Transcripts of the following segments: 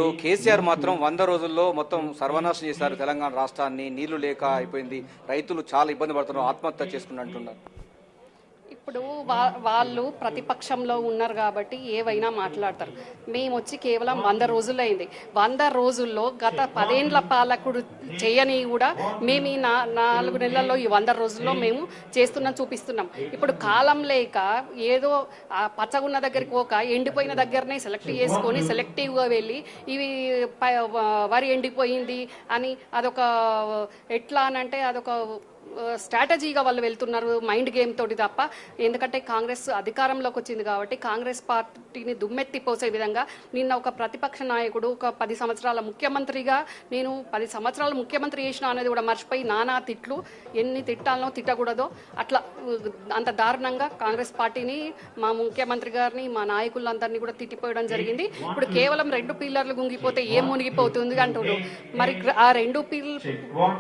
కేసీఆర్ మాత్రం 100 రోజుల్లో మొత్తం సర్వనాశనం చేశారు తెలంగాణ రాష్ట్రాన్ని. నీళ్లు లేక అయిపోయింది, రైతులు చాలా ఇబ్బంది పడుతున్నారు, ఆత్మహత్య చేసుకున్నట్టున్నారు. ఇప్పుడు వాళ్ళు ప్రతిపక్షంలో ఉన్నారు కాబట్టి ఏవైనా మాట్లాడతారు. మేము వచ్చి కేవలం 100 రోజులు అయింది. 100 రోజుల్లో గత 10 ఏళ్ల పాలకుడు చేయని కూడా మేము ఈ 4 నెలల్లో ఈ 100 రోజుల్లో మేము చేస్తున్నాం, చూపిస్తున్నాం. ఇప్పుడు కాలం లేక ఏదో పచ్చగున్న దగ్గరికి ఒక ఎండిపోయిన దగ్గరనే సెలెక్ట్ చేసుకొని సెలెక్టివ్గా వెళ్ళి ఇవి వరి ఎండిపోయింది అని అదొక ఎట్లా అనంటే అదొక స్ట్రాటజీగా వాళ్ళు వెళ్తున్నారు, మైండ్ గేమ్ తోటి తప్ప. ఎందుకంటే కాంగ్రెస్ అధికారంలోకి వచ్చింది కాబట్టి కాంగ్రెస్ పార్టీని దుమ్మెత్తిపోసే విధంగా నిన్న ఒక ప్రతిపక్ష నాయకుడు ఒక 10 సంవత్సరాల ముఖ్యమంత్రిగా నేను 10 సంవత్సరాలు ముఖ్యమంత్రి చేసిన అనేది కూడా మర్చిపోయి నానా తిట్లు, ఎన్ని తిట్టాలనో తిట్టకూడదో అట్లా అంత దారుణంగా కాంగ్రెస్ పార్టీని, మా ముఖ్యమంత్రి గారిని, మా నాయకులందరినీ కూడా తిట్టిపోయడం జరిగింది. ఇప్పుడు కేవలం 2 పిల్లర్లు కుంగిపోతే ఏం మునిగిపోతుంది అంటున్నారు. మరి ఆ 2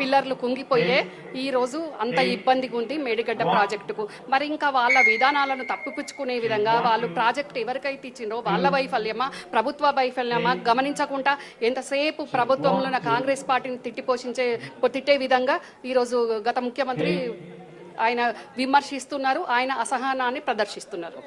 పిల్లర్లు కుంగిపోయే ఈ రోజు అంత ఇబ్బందిగా ఉంది మేడిగడ్డ ప్రాజెక్టుకు. మరి ఇంకా వాళ్ళ విధానాలను తప్పిపుచ్చుకునే విధంగా వాళ్ళు ప్రాజెక్టు ఎవరికైతే ఇచ్చిండ్రో వాళ్ళ వైఫల్యమా, ప్రభుత్వ వైఫల్యమా గమనించకుండా ఎంతసేపు ప్రభుత్వంలో కాంగ్రెస్ పార్టీని తిట్టే విధంగా ఈరోజు గత ముఖ్యమంత్రి ఆయన విమర్శిస్తున్నారు, ఆయన అసహనాన్ని ప్రదర్శిస్తున్నారు.